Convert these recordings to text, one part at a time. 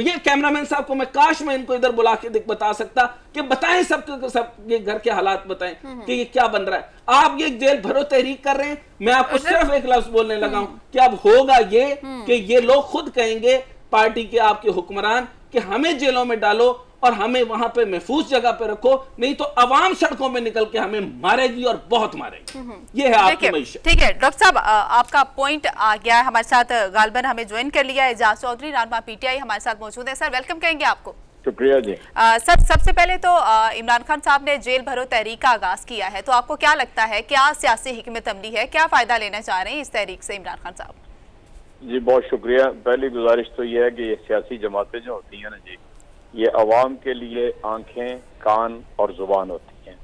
یہ کیمرامین صاحب کو میں کاش میں ان کو ادھر بلا کے بتا سکتا کہ بتائیں سب یہ گھر کے حالات بتائیں کہ یہ کیا بن رہا ہے. آپ یہ جیل بھرو تحریک کر رہے ہیں. میں آپ کو صرف ایک لفظ بولنے لگا ہوں کہ اب ہوگا یہ کہ یہ لوگ خود کہیں گے پارٹی کے آپ کے حکمران کہ ہمیں جیلوں میں ڈالو اور ہمیں وہاں پہ محفوظ جگہ پہ رکھو, نہیں تو عوام سڑکوں میں نکل کے ہمیں مارے گی اور بہت مارے گی. یہ ہے آپ کی معیشت. ٹھیک ہے ڈاکٹر صاحب, آپ کا پوائنٹ آ گیا ہے. ہمارے ساتھ غالباً ہمیں جوائن کر لیا اعجاز چودھری, رہنما پی ٹی آئی ہمارے ساتھ موجود ہے. سر ویلکم کہیں گے آپ کو. شکریہ جی. سر سب سے پہلے تو عمران خان صاحب نے جیل بھرو تحریک کا آغاز کیا ہے, تو آپ کو کیا لگتا ہے کیا سیاسی حکمت عملی ہے, کیا فائدہ لینا چاہ رہے ہیں اس تحریک سے عمران خان صاحب؟ جی بہت شکریہ. پہلی گزارش تو یہ ہے کہ یہ سیاسی جماعتیں جو ہوتی ہیں نا جی, یہ عوام کے لیے آنکھیں, کان اور زبان ہوتی ہیں,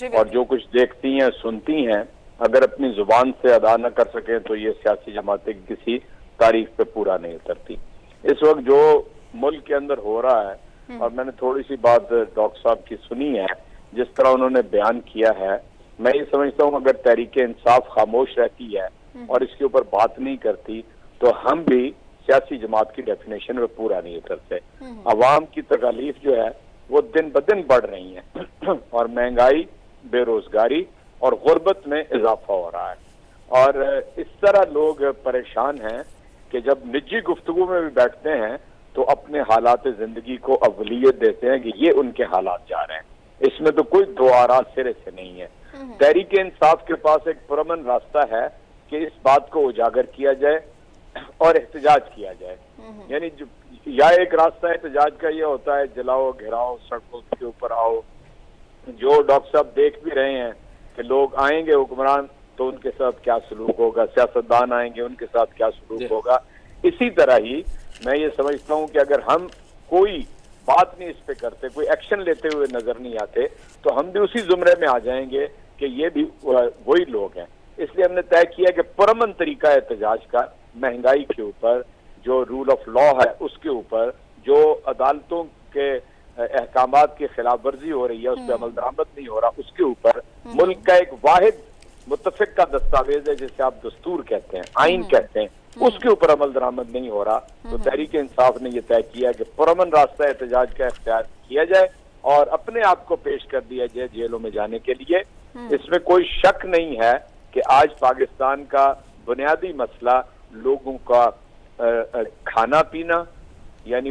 اور جو کچھ دیکھتی ہیں سنتی ہیں اگر اپنی زبان سے ادا نہ کر سکیں تو یہ سیاسی جماعتیں کسی تاریخ پہ پورا نہیں اترتی. اس وقت جو ملک کے اندر ہو رہا ہے, اور میں نے تھوڑی سی بات ڈاکٹر صاحب کی سنی ہے, جس طرح انہوں نے بیان کیا ہے, میں یہ سمجھتا ہوں اگر تحریک انصاف خاموش رہتی ہے اور اس کے اوپر بات نہیں کرتی تو ہم بھی سیاسی جماعت کی ڈیفینیشن میں پورا نہیں اترتے. عوام کی تکالیف جو ہے وہ دن بدن بڑھ رہی ہیں اور مہنگائی, بے روزگاری اور غربت میں اضافہ ہو رہا ہے, اور اس طرح لوگ پریشان ہیں کہ جب نجی گفتگو میں بھی بیٹھتے ہیں تو اپنے حالات زندگی کو اولیت دیتے ہیں کہ یہ ان کے حالات جا رہے ہیں. اس میں تو کوئی دو آرا سرے سے نہیں ہے. تحریک انصاف کے پاس ایک پرامن راستہ ہے کہ اس بات کو اجاگر کیا جائے اور احتجاج کیا جائے. یعنی یا ایک راستہ احتجاج کا یہ ہوتا ہے جلاؤ, گھراؤ, سڑکوں کے اوپر آؤ, جو ڈاکٹر صاحب دیکھ بھی رہے ہیں کہ لوگ آئیں گے حکمران تو ان کے ساتھ کیا سلوک ہوگا, سیاستدان آئیں گے ان کے ساتھ کیا سلوک ہوگا. اسی طرح ہی میں یہ سمجھتا ہوں کہ اگر ہم کوئی بات نہیں اس پہ کرتے, کوئی ایکشن لیتے ہوئے نظر نہیں آتے, تو ہم بھی اسی زمرے میں آ جائیں گے کہ یہ بھی وہی لوگ ہیں. اس لیے ہم نے طے کیا کہ پرامن طریقہ احتجاج کا, مہنگائی کے اوپر, جو رول آف لا ہے اس کے اوپر, جو عدالتوں کے احکامات کی خلاف ورزی ہو رہی ہے اس پہ عمل درآمد نہیں ہو رہا, اس کے اوپر ملک کا ایک واحد متفق کا دستاویز ہے جسے آپ دستور کہتے ہیں, آئین کہتے ہیں, اس کے اوپر عمل درآمد نہیں ہو رہا. تو تحریک انصاف نے یہ طے کیا کہ پرامن راستہ احتجاج کا اختیار کیا جائے اور اپنے آپ کو پیش کر دیا جائے جیلوں میں جانے کے لیے. اس میں کوئی شک نہیں ہے کہ آج پاکستان کا بنیادی مسئلہ لوگوں کا کھانا پینا, یعنی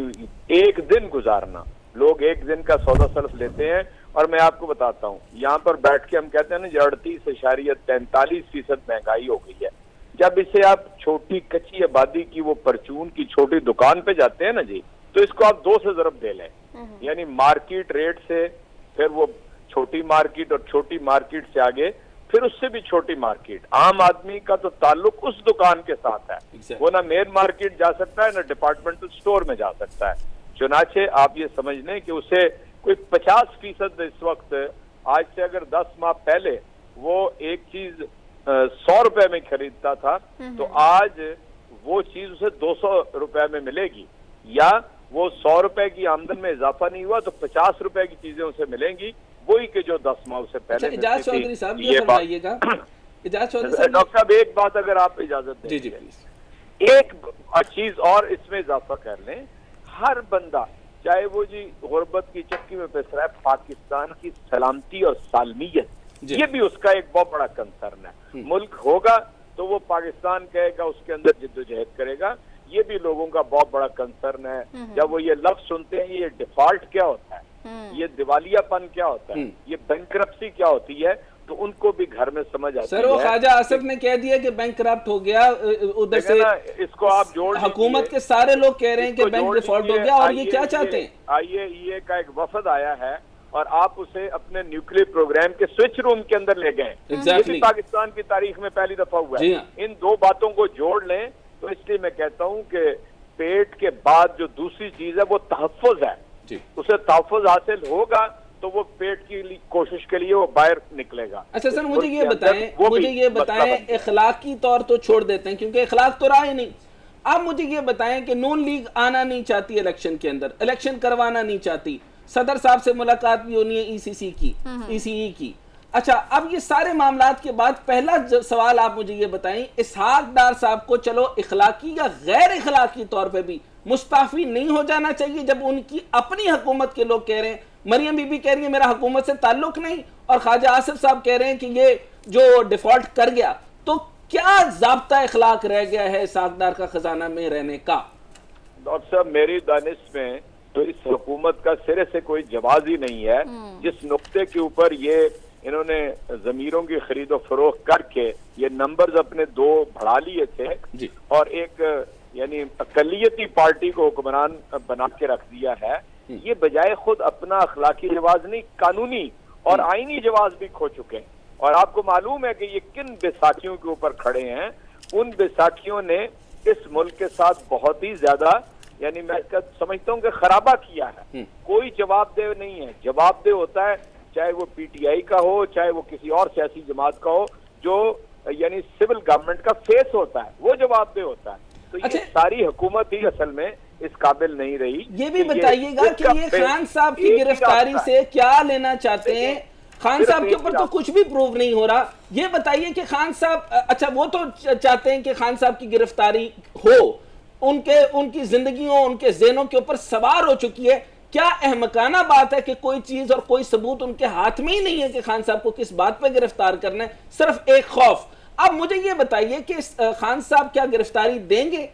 ایک دن گزارنا. لوگ ایک دن کا سودا صرف لیتے ہیں, اور میں آپ کو بتاتا ہوں یہاں پر بیٹھ کے ہم کہتے ہیں نا 38.43% مہنگائی ہو گئی ہے. جب اسے آپ چھوٹی کچی آبادی کی وہ پرچون کی چھوٹی دکان پہ جاتے ہیں نا جی, تو اس کو آپ 2 سے ضرب دے لیں, یعنی مارکیٹ ریٹ سے, پھر وہ چھوٹی مارکیٹ, اور چھوٹی مارکیٹ سے آگے پھر اس سے بھی چھوٹی مارکیٹ. عام آدمی کا تو تعلق اس دکان کے ساتھ ہے, وہ نہ مین مارکیٹ جا سکتا ہے نہ ڈپارٹمنٹل سٹور میں جا سکتا ہے. چنانچہ آپ یہ سمجھ لیں کہ اسے کوئی 50% اس وقت, آج سے اگر 10 ماہ پہلے وہ ایک چیز 100 روپے میں خریدتا تھا تو آج وہ چیز اسے 200 روپے میں ملے گی, یا وہ 100 روپے کی آمدن میں اضافہ نہیں ہوا تو 50 روپے کی چیزیں اسے ملیں گی, وہی کہ جو 10 ماہ سے پہلے. اجاز چودھری صاحب یہ فرمائیے گا, اجاز چودھری صاحب. ڈاکٹر صاحب ایک بات اگر آپ اجازت دیں, جی پلیز, ایک چیز اور اس میں اضافہ کر لیں. ہر بندہ چاہے وہ جی غربت کی چکی میں پھنس رہا ہے, پاکستان کی سلامتی اور سالمیت یہ بھی اس کا ایک بہت بڑا کنسرن ہے. ملک ہوگا تو وہ پاکستان کہے گا, اس کے اندر جدوجہد کرے گا, یہ بھی لوگوں کا بہت بڑا کنسرن ہے. جب وہ یہ لفظ سنتے ہیں یہ ڈیفالٹ کیا ہوتا ہے, یہ دیوالیہ پن کیا ہوتا ہے, یہ بینکرپسی کیا ہوتی ہے, تو ان کو بھی گھر میں سمجھ آتی ہے. سر وہ خواجہ آصف نے کہہ دیا کہ بینک کرپٹ ہو گیا, ادھر سے اس کو آپ جوڑ حکومت کے سارے لوگ کہہ رہے ہیں کہ بینک ڈیفالٹ ہو گیا, اور یہ کیا چاہتے ہیں. آئیے یہ کا ایک وفد آیا ہے اور آپ اسے اپنے نیوکلیئر پروگرام کے سوئچ روم کے اندر لے گئے. یہ بھی پاکستان کی تاریخ میں پہلی دفعہ ہوا ہے. ان دو باتوں کو جوڑ لیں تو اس لیے میں کہتا ہوں کہ پیٹ کے بعد جو دوسری چیز ہے وہ تحفظ ہے. اسے تحفظ حاصل ہوگا تو وہ پیٹ کی کوشش کے لیے وہ باہر نکلے گا. اچھا سر مجھے یہ بتائیں اخلاقی طور تو چھوڑ دیتے ہیں کیونکہ اخلاق تو رہا ہی نہیں. آپ مجھے یہ بتائیں کہ نون لیگ آنا نہیں چاہتی الیکشن کے اندر, الیکشن کروانا نہیں چاہتی, صدر صاحب سے ملاقات بھی ہونی ہے ای سی ای کی. اچھا اب یہ سارے معاملات کے بعد پہلا سوال آپ مجھے یہ بتائیں, اسحاق ڈار صاحب کو چلو اخلاقی یا غیر اخلاقی طور پہ بھی مستعفی نہیں ہو جانا چاہیے جب ان کی اپنی حکومت کے لوگ کہہ رہے ہیں؟ مریم بی بی کہہ رہی ہے میرا حکومت سے تعلق نہیں، اور خواجہ آصف صاحب کہہ رہے ہیں کہ یہ جو ڈیفالٹ کر گیا، تو کیا ضابطہ اخلاق رہ گیا ہے ساکھدار کا خزانہ میں رہنے کا؟ ڈاکٹر صاحب میری دانش میں تو اس حکومت کا سرے سے کوئی جواز ہی نہیں ہے جس نقطے کے اوپر یہ انہوں نے ضمیروں کی خرید و فروخت کر کے یہ نمبرز اپنے دو بڑھا لیے تھے اور ایک یعنی اقلیتی پارٹی کو حکمران بنا کے رکھ دیا ہے، یہ بجائے خود اپنا اخلاقی جواز نہیں قانونی اور آئینی جواز بھی کھو چکے ہیں۔ اور آپ کو معلوم ہے کہ یہ کن بیساکھیوں کے اوپر کھڑے ہیں؟ ان بیساکھیوں نے اس ملک کے ساتھ بہت ہی زیادہ یعنی میں سمجھتا ہوں کہ خرابہ کیا ہے۔ کوئی جواب دہ نہیں ہے، جواب دہ ہوتا ہے چاہے وہ پی ٹی آئی کا ہو چاہے وہ کسی اور سیاسی جماعت کا ہو جو یعنی سول گورنمنٹ کا فیس ہوتا ہے، وہ جواب دہ ہوتا ہے۔ تو یہ ساری حکومت ہی اصل میں اس قابل نہیں رہی۔ یہ بھی بتائیے گا کہ یہ خان صاحب کی گرفتاری سے کیا لینا چاہتے ہیں؟ خان صاحب کے اوپر تو کچھ بھی پروو نہیں ہو رہا، یہ بتائیے کہ خان صاحب اچھا وہ تو چاہتے ہیں کہ خان صاحب کی گرفتاری ہو، ان کی زندگیوں ان کے ذہنوں کے اوپر سوار ہو چکی ہے، کیا احمقانہ بات ہے کہ کوئی چیز اور کوئی ثبوت ان کے ہاتھ میں ہی نہیں ہے کہ خان صاحب کو کس بات پہ گرفتار کرنا ہے، صرف ایک خوف۔ اب مجھے یہ بتائیے کہ خان صاحب کیا گرفتاری دیں گے؟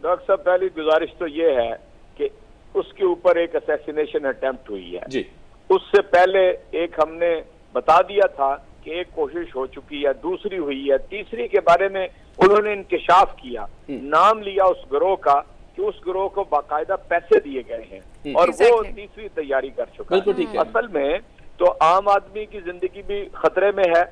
ڈاکٹر صاحب پہلی گزارش تو یہ ہے کہ اس کے اوپر ایک اسیسینیشن اٹیمپٹ ہوئی ہے جی، اس سے پہلے ایک ہم نے بتا دیا تھا کہ ایک کوشش ہو چکی ہے، دوسری ہوئی ہے، تیسری کے بارے میں انہوں نے انکشاف کیا، نام لیا اس گروہ کا کہ اس گروہ کو باقاعدہ پیسے دیے گئے ہیں اور وہ تیسری تیاری کر چکا ہے۔ اصل میں تو عام آدمی کی زندگی بھی خطرے میں ہے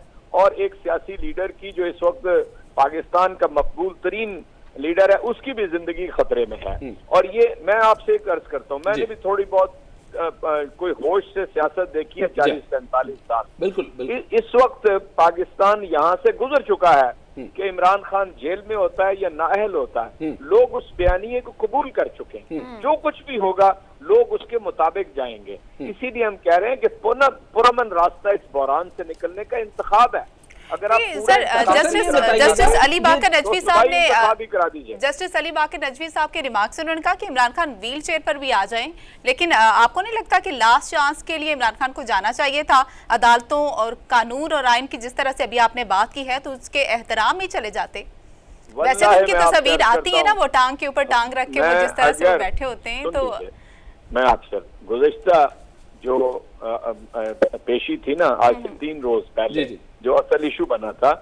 اور ایک سیاسی لیڈر کی جو اس وقت پاکستان کا مقبول ترین لیڈر ہے اس کی بھی زندگی خطرے میں ہے۔ اور یہ میں آپ سے ایک عرض کرتا ہوں، میں نے بھی تھوڑی بہت کوئی ہوش سے سیاست دیکھی ہے 40-45 سال۔ بالکل اس وقت پاکستان یہاں سے گزر چکا ہے کہ عمران خان جیل میں ہوتا ہے یا نااہل ہوتا ہے، لوگ اس بیانیے کو قبول کر چکے ہیں، جو کچھ بھی ہوگا لوگ اس کے مطابق جائیں گے۔ اسی لیے ہم کہہ رہے ہیں کہ پرامن راستہ اس بحران سے نکلنے کا انتخاب ہے۔ اگر آپ سر جسٹس علی باقر نجوی صاحب نے جسٹس علی باقر نجوی صاحب کے ریمارک سے انہوں نے کہا کہ عمران خان ویل چیئر پر بھی آ جائیں، لیکن آپ کو نہیں لگتا کہ لاسٹ چانس کے لیے عمران خان کو جانا چاہیے تھا؟ عدالتوں اور قانون اور آئین کی جس طرح سے ابھی آپ نے بات کی ہے تو اس کے احترام ہی چلے جاتے۔ ویسے تو ان کی تصویر آتی ہے نا، وہ ٹانگ کے اوپر ٹانگ رکھ کے وہ جس طرح سے وہ بیٹھے ہوتے ہیں۔ تو میں آپ سے گزشتہ جو پیشی تھی نا آج سے 3 روز پہلے جو اصل ایشو بنا تھا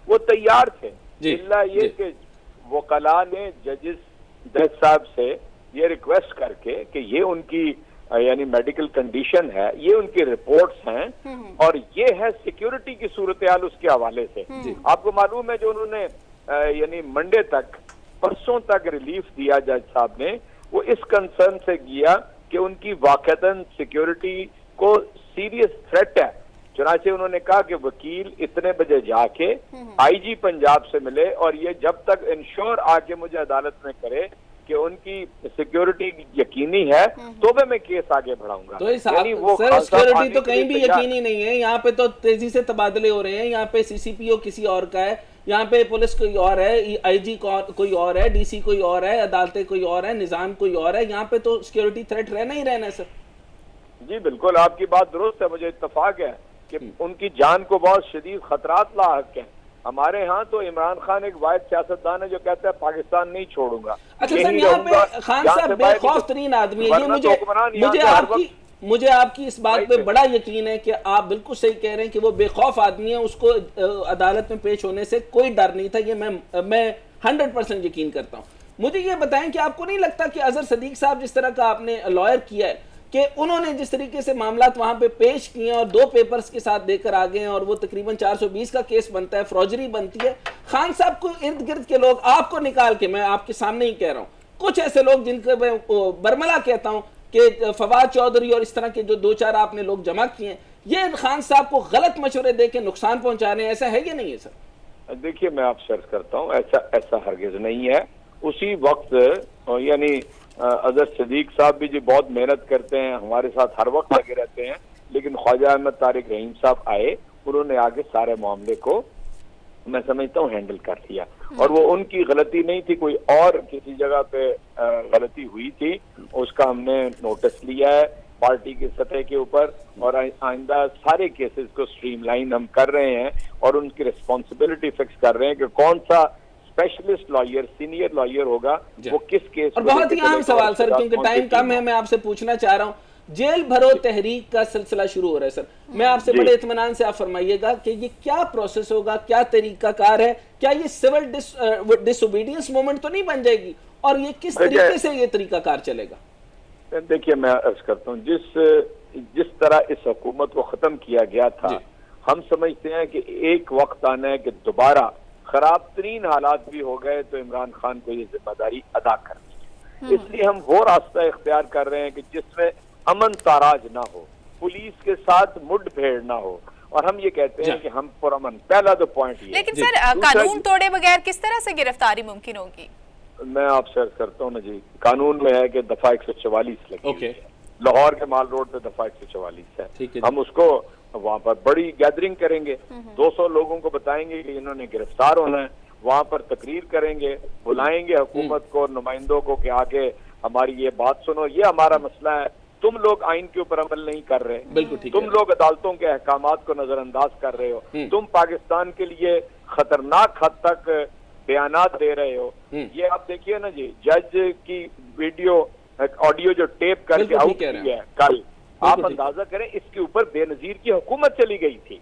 وہ تیار تھے، اللہ یہ کہ وکلاء نے ججز جج صاحب سے یہ ریکویسٹ کر کے کہ یہ ان کی یعنی میڈیکل کنڈیشن ہے، یہ ان کی رپورٹس ہیں اور یہ ہے سیکیورٹی کی صورتحال اس کے حوالے سے۔ آپ کو معلوم ہے جو انہوں نے یعنی منڈے تک پرسوں تک ریلیف دیا جج صاحب نے، وہ اس کنسرن سے کیا کہ ان کی واقعتاً سیکیورٹی کو سیریس تھریٹ ہے، چنانچہ انہوں نے کہا کہ وکیل اتنے بجے جا کے آئی جی پنجاب سے ملے اور یہ جب تک انشور آ کے مجھے عدالت میں کرے کہ ان کی سیکیورٹی یقینی ہے تو میں کیس آگے بڑھاؤں گا۔ سر سیکیورٹی تو کہیں بھی یقینی نہیں ہے، یہاں پہ تو تیزی سے تبادلے ہو رہے ہیں، یہاں پہ سی سی پی او کسی اور کا ہے، یہاں پہ پولیس کوئی اور ہے، آئی جی کوئی اور ہے، ڈی سی کوئی اور ہے، عدالتیں کوئی اور ہے، نظام کوئی اور ہے، یہاں پہ تو سیکیورٹی تھریٹ رہنا ہی رہنا ہے سر۔ جی بالکل آپ کی بات درست ہے، مجھے اتفاق ہے کہ ان کی جان کو بہت شدید خطرات لاحق ہیں۔ ہمارے ہاں تو عمران خان ایک واحد سیاستدان ہے جو کہتا ہے پاکستان نہیں چھوڑوں گا۔ اچھا سر یہاں پہ خان صاحب بے خوف ترین آدمی ہے، یہ مجھے آپ کی اس بات پہ بڑا یقین ہے کہ آپ بالکل صحیح کہہ رہے ہیں کہ وہ بے خوف آدمی ہے، اس کو عدالت میں پیش ہونے سے کوئی ڈر نہیں تھا، یہ میں 100% یقین کرتا ہوں۔ مجھے یہ بتائیں کہ آپ کو نہیں لگتا کہ اظہر صدیق صاحب جس طرح کا آپ نے لائر کیا ہے کہ انہوں نے جس طریقے سے معاملات وہاں پہ پیش کیے ہیں اور 2 پیپرز کے ساتھ دے کر آگے ہیں اور وہ تقریباً 420 کا کیس بنتا ہے، فروجری بنتی ہے، خان صاحب کو ارد گرد کے لوگ آپ کو نکال کے، میں آپ کے سامنے ہی کہہ رہا ہوں، کچھ ایسے لوگ جن کے میں برملا کہتا ہوں کہ فواد چودھری اور اس طرح کے جو 2-4 آپ نے لوگ جمع کیے ہیں، یہ خان صاحب کو غلط مشورے دے کے نقصان پہنچا رہے ہیں، ایسا ہے یا نہیں ہے سر؟ دیکھیے میں آپ سے عرض کرتا ہوں ایسا ہرگز نہیں ہے۔ اسی وقت یعنی اظہر صدیق صاحب بھی جو بہت محنت کرتے ہیں، ہمارے ساتھ ہر وقت لگے رہتے ہیں، لیکن خواجہ احمد طارق رحیم صاحب آئے، انہوں نے آگے سارے معاملے کو میں سمجھتا ہوں ہینڈل کر لیا، اور وہ ان کی غلطی نہیں تھی، کوئی اور کسی جگہ پہ غلطی ہوئی تھی، اس کا ہم نے نوٹس لیا ہے پارٹی کی سطح کے اوپر، اور آئندہ سارے کیسز کو سٹریم لائن ہم کر رہے ہیں اور ان کی ریسپانسبلٹی فکس کر رہے ہیں کہ کون سا اسپیشلسٹ لائر، سینئر لائر ہوگا وہ کس کیس. اور بہت ہی اہم سوال سر، کیونکہ ٹائم کم ہے، میں آپ سے پوچھنا چاہ رہا ہوں، جیل بھرو تحریک کا سلسلہ شروع ہو رہا ہے سر، میں آپ سے بڑے اطمینان سے آپ فرمائیے گا کہ یہ کیا پروسیس ہوگا، کیا طریقہ کار ہے، کیا یہ سول ڈس اوبیڈینس مومنٹ تو نہیں بن جائے گی، اور یہ کس طریقے سے یہ طریقہ کار چلے گا؟ دیکھیے میں عرض کرتا ہوں، جس طرح اس حکومت کو ختم کیا گیا تھا، ہم سمجھتے ہیں کہ ایک وقت آنا ہے کہ دوبارہ خراب ترین حالات بھی ہو گئے تو عمران خان کو یہ ذمہ داری ادا کرنی ہے. اس لیے ہم وہ راستہ اختیار کر رہے ہیں کہ جس میں امن تاراج نہ ہو، پولیس کے ساتھ مڈ بھیڑ نہ ہو، اور ہم یہ کہتے ہیں کہ ہم پرامن. پہلا تو پوائنٹ یہ. لیکن سر قانون توڑے بغیر کس طرح سے گرفتاری ممکن ہوگی؟ میں آپ سے عرض کرتا ہوں نا جی، قانون میں ہے کہ دفعہ 144 لگی ہے، لاہور کے مال روڈ پہ دفعہ 144 ہے. ہم اس کو وہاں پر بڑی گیدرنگ کریں گے، 200 لوگوں کو بتائیں گے کہ انہوں نے گرفتار ہونا ہے، وہاں پر تقریر کریں گے، بلائیں گے حکومت کو اور نمائندوں کو کہ آگے ہماری یہ بات سنو، یہ ہمارا مسئلہ ہے، تم لوگ آئین کے اوپر عمل نہیں کر رہے، تم لوگ عدالتوں کے احکامات کو نظر انداز کر رہے ہو، تم پاکستان کے لیے خطرناک حد تک بیانات دے رہے ہو. یہ آپ دیکھیے نا جی، جج کی ویڈیو آڈیو جو ٹیپ کر کے آؤٹ کی ہے کل، آپ اندازہ کریں اس کے اوپر بے نظیر کی حکومت چلی گئی تھی.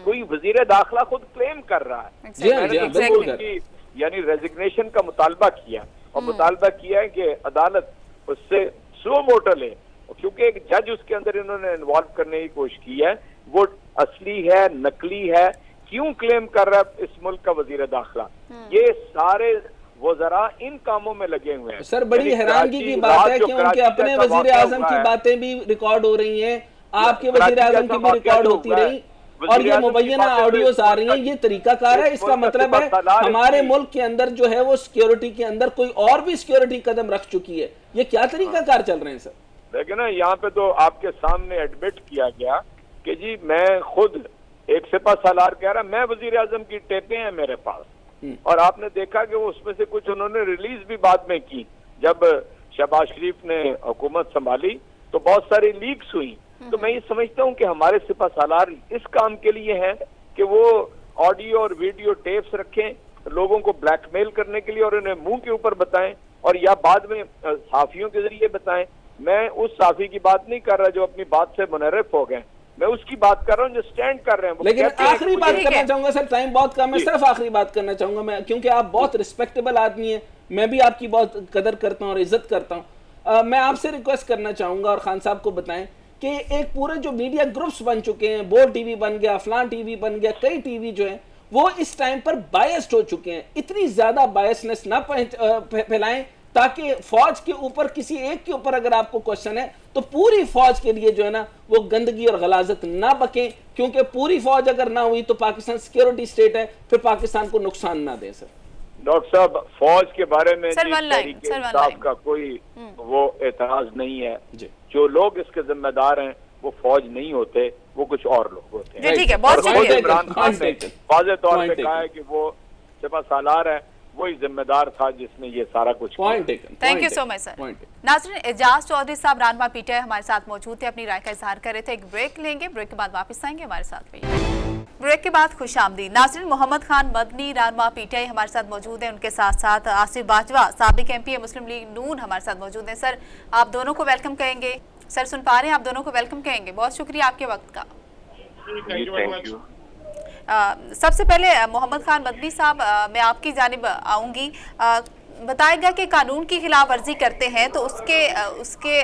کوئی وزیر داخلہ خود کلیم کر رہا ہے، یعنی ریزگنیشن کا مطالبہ کیا، اور مطالبہ کیا ہے کہ عدالت اس سے سو موٹو لے، کیونکہ ایک جج اس کے اندر انہوں نے انوالو کرنے کی کوشش کی ہے، وہ اصلی ہے نقلی ہے، کیوں کلیم کر رہا ہے اس ملک کا وزیر داخلہ؟ یہ سارے وزراء ان کاموں میں لگے ہوئے ہیں. سر بڑی حیرانگی کی بات ہے کہ ان کے اپنے وزیر اعظم کی باتیں بھی ریکارڈ ہو رہی ہیں، آپ کے وزیر اعظم کی بھی ریکارڈ ہوتی رہی، اور یہ مبینہ آڈیوز آ رہی ہیں. یہ طریقہ کار ہے، اس کا مطلب ہے ہمارے ملک کے اندر جو ہے وہ سیکیورٹی کے اندر کوئی اور بھی سیکیورٹی قدم رکھ چکی ہے. یہ کیا طریقہ کار چل رہے ہیں سر؟ لیکن نا یہاں پہ تو آپ کے سامنے ایڈمٹ کیا گیا کہ جی میں خود ایک سپہ سالار کہہ رہا میں وزیر اعظم کی ٹیپیں ہیں میرے پاس، اور آپ نے دیکھا کہ وہ اس میں سے کچھ انہوں نے ریلیز بھی بعد میں کی. جب شہباز شریف نے حکومت سنبھالی تو بہت ساری لیکس ہوئی. تو میں یہ سمجھتا ہوں کہ ہمارے سپہ سالار اس کام کے لیے ہیں کہ وہ آڈیو اور ویڈیو ٹیپس رکھیں لوگوں کو بلیک میل کرنے کے لیے، اور انہیں منہ کے اوپر بتائیں، اور یا بعد میں صحافیوں کے ذریعے بتائیں. میں اس صحافی کی بات نہیں کر رہا جو اپنی بات سے منحرف ہو گئے، میں اس کی بات کر رہا ہوں جو سٹینڈ کر رہے ہیں. لیکن آخری بات کرنا چاہوں گا سر، ٹائم بہت کم ہے، صرف آخری بات کرنا چاہوں گا میں، کیونکہ آپ بہت ریسپیکٹیبل آدمی ہیں، میں بھی آپ کی بہت قدر کرتا ہوں اور عزت کرتا ہوں. میں آپ سے ریکویسٹ کرنا چاہوں گا اور خان صاحب کو بتائیں کہ ایک پورے جو میڈیا گروپس بن چکے ہیں، بول ٹی وی بن گیا، فلان ٹی وی بن گیا، کئی ٹی وی جو ہیں وہ اس ٹائم پر بائسڈ ہو چکے ہیں. اتنی زیادہ بائسنس نہ پھیلائیں تاکہ فوج کے اوپر کسی ایک کے اوپر اگر آپ کو کوشچن ہے تو پوری فوج کے لیے جو ہے نا وہ گندگی اور غلاظت نہ بکیں، کیونکہ پوری فوج اگر نہ ہوئی تو پاکستان سیکیورٹی سٹیٹ ہے، پھر پاکستان کو نقصان نہ دے. سر ڈاکٹر صاحب فوج کے بارے میں تحریک انصاف کا کوئی وہ اعتراض نہیں ہے. جو لوگ اس کے ذمہ دار ہیں وہ فوج نہیں ہوتے، وہ کچھ اور لوگ ہوتے ہیں. ٹھیک ہے، بہت شکریہ. عمران خان نے واضح طور پہ کہا ہے کہ وہ سپہ سالار ہے، وہی ذمہ دار تھا جس نے یہ سارا کچھ کیا. تھینک یو سو مچ سر. ناظرین، اعجاز چودھری صاحب رہنما پی ٹی آئی ہمارے ساتھ موجود تھے، اپنی رائے کا اظہار کر رہے تھے. ایک بریک لیں گے، بریک کے بعد واپس آئیں گے ہمارے ساتھ. بریک کے بعد خوش آمدید. ناظرین، محمد خان مدنی رہنما پی ٹی آئی ہمارے ساتھ موجود ہیں، ان کے ساتھ ساتھ آصف باجوہ سابق ایم پی مسلم لیگ نون ہمارے ساتھ موجود ہیں. سر آپ دونوں کو ویلکم کہیں گے. سر سن پا رہے ہیں؟ آپ دونوں کو ویلکم کہیں گے. بہت شکریہ آپ کے وقت کا. سب سے پہلے محمد خان مدنی صاحب، میں آپ کی جانب آؤں گی. بتائے گا کہ قانون کی خلاف ورزی کرتے ہیں تو اس کے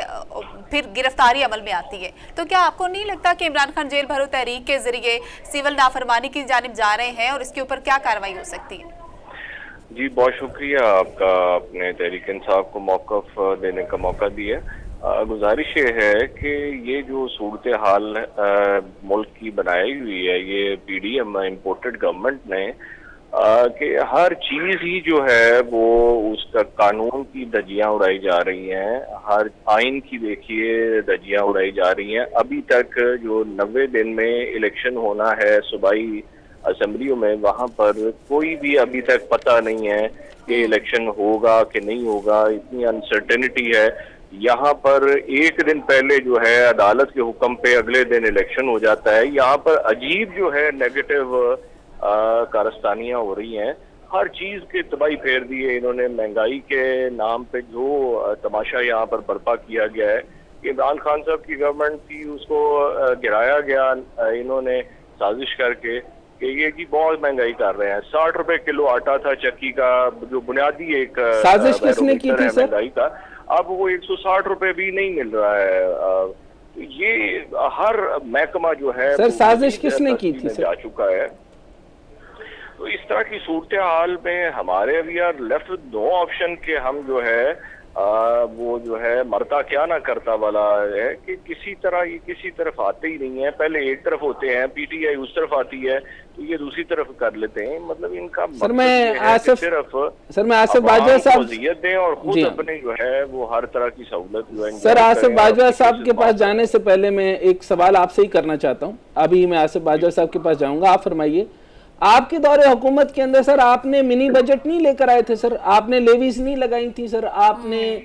پھر گرفتاری عمل میں آتی ہے، تو کیا آپ کو نہیں لگتا کہ عمران خان جیل بھرو تحریک کے ذریعے سول نافرمانی کی جانب جا رہے ہیں، اور اس کے اوپر کیا کارروائی ہو سکتی ہے؟ جی بہت شکریہ آپ کا، اپنے تحریک انصاف کو موقف دینے کا موقع دیا. گزارش یہ ہے کہ یہ جو صورتحال ملک کی بنائی ہوئی ہے، یہ P D M imported government نے، کہ ہر چیز ہی جو ہے وہ اس کا قانون کی دھجیاں اڑائی جا رہی ہیں، ہر آئین کی دیکھیے دھجیاں اڑائی جا رہی ہیں. ابھی تک جو 90 دن میں الیکشن ہونا ہے، صوبائی اسمبلیوں میں، وہاں پر کوئی بھی ابھی تک پتہ نہیں ہے کہ الیکشن ہوگا کہ نہیں ہوگا، اتنی انسرٹینٹی ہے۔ یہاں پر ایک دن پہلے جو ہے عدالت کے حکم پہ اگلے دن الیکشن ہو جاتا ہے۔ یہاں پر عجیب جو ہے نیگیٹو کارستانیاں ہو رہی ہیں، ہر چیز کے تباہی پھیر دی ہے انہوں نے۔ مہنگائی کے نام پہ جو تماشا یہاں پر برپا کیا گیا ہے کہ عمران خان صاحب کی گورنمنٹ تھی، اس کو گرایا گیا انہوں نے سازش کر کے کہ یہ جی بہت مہنگائی کر رہے ہیں۔ 60 روپے کلو آٹا تھا چکی کا، جو بنیادی ایک سازش کس نے کی تھی سر؟ مہنگائی کا، اب وہ 160 روپے بھی نہیں مل رہا ہے۔ یہ ہر محکمہ جو ہے سر سازش کس نے کی تھی جا چکا ہے۔ تو اس طرح کی صورتحال میں ہمارے we are left with no option کہ ہم جو ہے وہ جو ہے مرتا کیا نہ کرتا والا ہے کہ کسی طرح یہ کسی طرف آتے ہی نہیں ہے۔ پہلے ایک طرف ہوتے ہیں، پی ٹی آئی اس طرف آتی ہے تو یہ دوسری طرف کر لیتے ہیں۔ مطلب ان کا سر میں آصف باجوہ صاحب وضعیت دیں اور خود اپنے جو ہے وہ ہر طرح کی سہولت جو ہے۔ سر آصف باجوہ صاحب کے پاس جانے سے پہلے میں ایک سوال آپ سے ہی کرنا چاہتا ہوں، ابھی میں آصف باجوہ صاحب کے پاس جاؤں گا۔ آپ فرمائیے، آپ کے دور حکومت کے اندر سر آپ نے منی بجٹ نہیں لے کر آئے تھے سر، آپ نے لیویز نہیں لگائی تھی سر، آپ نے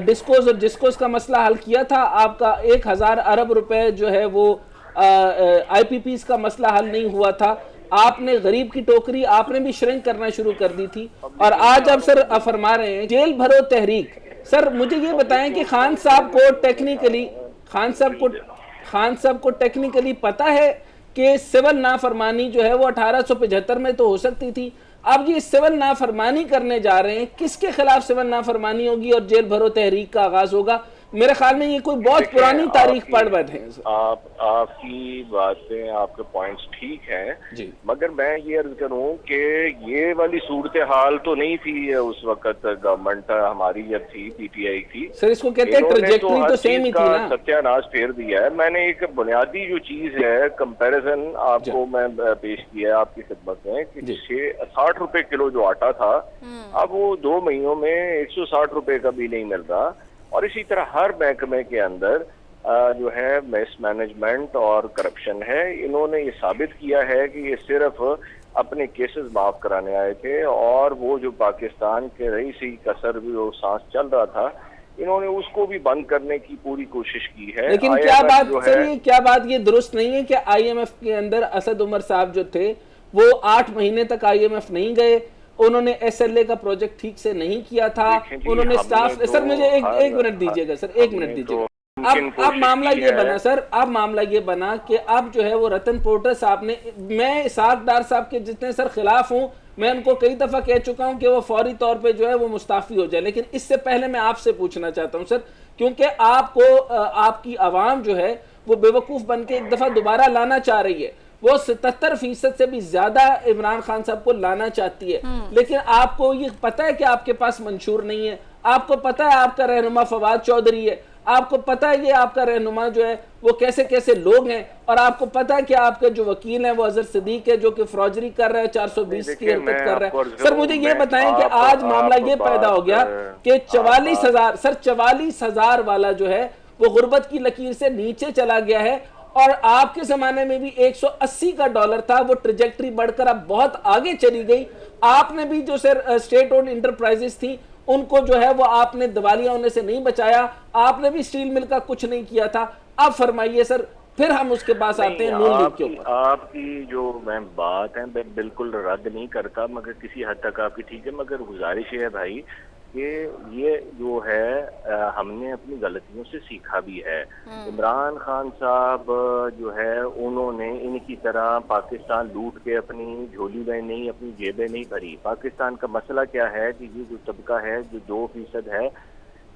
ڈسکوز اور جسکوز کا مسئلہ حل کیا تھا، آپ کا 1000 ارب روپے جو ہے وہ آئی پی پیز کا مسئلہ حل نہیں ہوا تھا، آپ نے غریب کی ٹوکری آپ نے بھی شرنک کرنا شروع کر دی تھی، اور آج اب سر فرما رہے ہیں جیل بھرو تحریک۔ سر مجھے یہ بتائیں کہ خان صاحب کو ٹیکنیکلی پتہ ہے کہ سول نافرمانی جو ہے وہ 1875 میں تو ہو سکتی تھی، اب یہ سول نافرمانی کرنے جا رہے ہیں، کس کے خلاف سول نافرمانی ہوگی اور جیل بھرو تحریک کا آغاز ہوگا؟ میرے خیال میں یہ کوئی بہت پرانی تاریخ پڑھ بیٹھے ہیں۔ آپ کی باتیں، آپ کے پوائنٹس ٹھیک ہیں، مگر میں یہ عرض کروں کہ یہ والی صورتحال تو نہیں تھی اس وقت گورنمنٹ ہماری جب تھی، پی ٹی آئی تھی۔ سر اس کو کہتے ہیں ٹریجیکٹری تو سیم ہی تھی نا۔ ستیہ ناش پھیر دیا ہے۔ میں نے ایک بنیادی جو چیز ہے کمپیریزن آپ کو میں پیش کیا ہے آپ کی خدمت میں کہ 60 روپے کلو جو آٹا تھا اب وہ 2 مہینوں میں 160 روپے کا بھی نہیں مل رہا، اور اسی طرح ہر محکمے کے اندر جو ہے مس مینجمنٹ اور کرپشن ہے۔ انہوں نے یہ ثابت کیا ہے کہ یہ صرف اپنے کیسز معاف کرانے آئے تھے، اور وہ جو پاکستان کے رئیسی کثر بھی وہ سانس چل رہا تھا، انہوں نے اس کو بھی بند کرنے کی پوری کوشش کی ہے۔ لیکن کیا بات یہ درست نہیں ہے کہ آئی ایم ایف کے اندر اسد عمر صاحب جو تھے وہ 8 مہینے تک آئی ایم ایف نہیں گئے، انہوں نے ایس ایل اے کا پروجیکٹ ٹھیک سے نہیں کیا تھا، انہوں نے سٹاف۔ سر مجھے ایک منٹ دیجئے گا سر، ایک منٹ دیجئے گا۔ اب معاملہ یہ بنا سر، اب معاملہ یہ بنا کہ اب جو ہے وہ رتن پورٹر صاحب نے، میں اسحاق ڈار صاحب کے جتنے سر خلاف ہوں، میں ان کو کئی دفعہ کہہ چکا ہوں کہ وہ فوری طور پہ جو ہے وہ مستعفی ہو جائے، لیکن اس سے پہلے میں آپ سے پوچھنا چاہتا ہوں سر، کیونکہ آپ کو آپ کی عوام جو ہے وہ بے وقوف بن کے ایک دفعہ دوبارہ لانا چاہ رہی ہے، وہ 77% سے بھی زیادہ عمران خان صاحب کو لانا چاہتی ہے، لیکن آپ کو یہ پتہ ہے کہ آپ کے پاس منشور نہیں ہے، آپ کو پتہ ہے آپ کا رہنما فواد چودھری ہے، آپ کو پتہ ہے یہ آپ کا رہنما جو ہے وہ کیسے کیسے لوگ ہیں، اور آپ کو پتہ ہے کہ آپ کے جو وکیل ہیں وہ اظہر صدیق ہے جو کہ فروجری کر رہا ہے، 420 کی حرکت کر رہا ہے۔ سر مجھے یہ بتائیں کہ آج معاملہ یہ پیدا ہو گیا کہ 44,000 والا جو ہے وہ غربت کی لکیر سے نیچے چلا گیا ہے، اور آپ کے زمانے میں بھی 180 کا ڈالر تھا، وہ ٹریجیکٹری بڑھ کر اب بہت آگے چلی گئی۔ آپ نے بھی جو سر اسٹیٹ اونڈ انٹرپرائزز تھی ان کو جو ہے وہ آپ نے دیوالیہ ہونے سے نہیں بچایا، آپ نے بھی اسٹیل مل کا کچھ نہیں کیا تھا۔ اب فرمائیے سر، پھر ہم اس کے پاس آتے ہیں نون لیگ کے اوپر۔ آپ کی جو میں بات ہے میں بالکل رد نہیں کرتا، مگر کسی حد تک آپ کی ٹھیک ہے، مگر گزارش ہے بھائی کہ یہ جو ہے ہم نے اپنی غلطیوں سے سیکھا بھی ہے۔ عمران خان صاحب جو ہے انہوں نے ان کی طرح پاکستان لوٹ کے اپنی جھولی میں نہیں، اپنی جیبیں نہیں بھری۔ پاکستان کا مسئلہ کیا ہے کہ یہ جو طبقہ ہے جو 2% ہے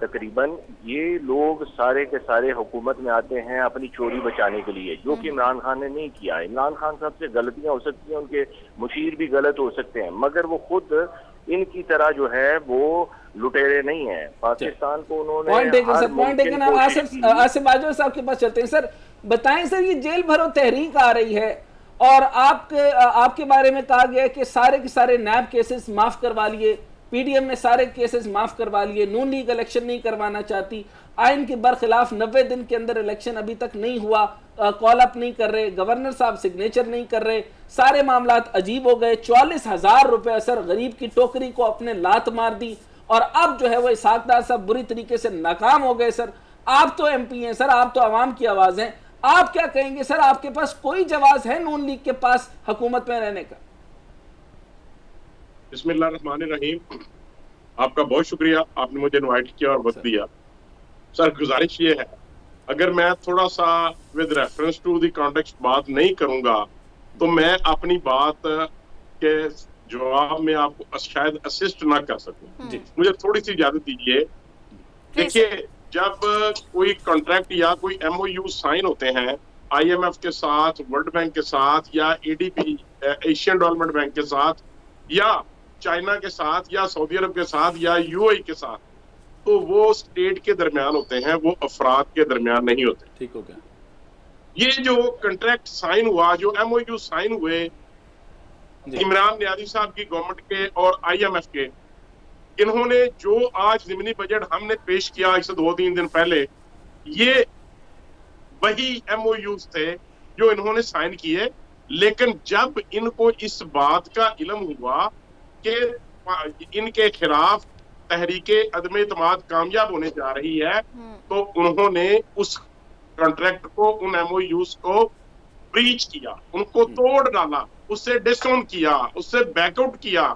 تقریباً، یہ لوگ سارے کے سارے حکومت میں آتے ہیں اپنی چوری بچانے کے لیے، جو کہ عمران خان نے نہیں کیا۔ عمران خان صاحب سے غلطیاں ہو سکتی ہیں، ان کے مشیر بھی غلط ہو سکتے ہیں، مگر وہ خود ان کی طرح جو ہے وہ لٹیرے نہیں ہیں۔ پاکستان کو انہوں نے آصف باجوہ صاحب کے پاس چلتے ہیں۔ سر بتائیں سر، یہ جیل بھرو تحریک آ رہی ہے اور آپ کے بارے میں کہا گیا کہ سارے کے سارے نیب کیسز معاف کروا لیے، پی ڈی ایم نے سارے کیسز معاف کروا لیے، نون لیگ الیکشن نہیں کروانا چاہتی، آئین کے برخلاف 90 دن کے اندر الیکشن ابھی تک نہیں ہوا, کال اپ نہیں کر رہے, گورنر صاحب سگنیچر نہیں کر رہے, سارے معاملات عجیب ہو گئے. 44,000 روپے سر غریب کی ٹوکری کو اپنے لات مار دی, اور اب جو ہے وہ اسحاق ڈار صاحب بری طریقے سے ناکام ہو گئے. سر آپ تو ایم پی ہیں سر, آپ تو عوام کی آواز ہیں, آپ کیا کہیں گے سر؟ آپ کے پاس کوئی جواز ہے نون لیگ کے پاس حکومت میں رہنے کا؟ بسم اللہ الرحمن الرحیم. آپ کا بہت شکریہ, آپ نے مجھے انوائٹ کیا اور وقت دیا. سر گزارش یہ ہے, اگر میں تھوڑا سا with reference to the context بات نہیں کروں گا تو میں اپنی بات کے جواب میں آپ کو شاید اسسٹ نہ کر سکوں. مجھے تھوڑی سی اجازت دیجیے. دیکھیے, جب کوئی کانٹریکٹ یا کوئی ایم او یو سائن ہوتے ہیں آئی ایم ایف کے ساتھ, ورلڈ بینک کے ساتھ, یا A D B Asian development bank کے ساتھ, یا چائنا کے ساتھ, یا سعودی عرب کے ساتھ, یا یو اے کے ساتھ, تو وہ اسٹیٹ کے درمیان ہوتے ہیں, وہ افراد کے درمیان نہیں ہوتے. ٹھیک ہو گیا. یہ جو کنٹریکٹ سائن ہوا, جو ایم او یو سائن ہوئے عمران نیازی صاحب کی گورنمنٹ کے اور آئی ایم ایف کے, انہوں نے جو آج ضمنی بجٹ ہم نے پیش کیا اس سے 2-3 دن پہلے, یہ وہی ایم او یوز تھے جو انہوں نے سائن کیے. لیکن جب ان کو اس بات کا علم ہوا کہ ان کے خلاف تحریک عدم اعتماد کامیاب ہونے جا رہی ہے, تو انہوں نے اس کانٹریکٹ کو, ان ایم او یوز کو بریچ کیا, ان کو توڑ ڈالا, اس سے ڈس آن کیا, اس سے بیک آؤٹ کیا.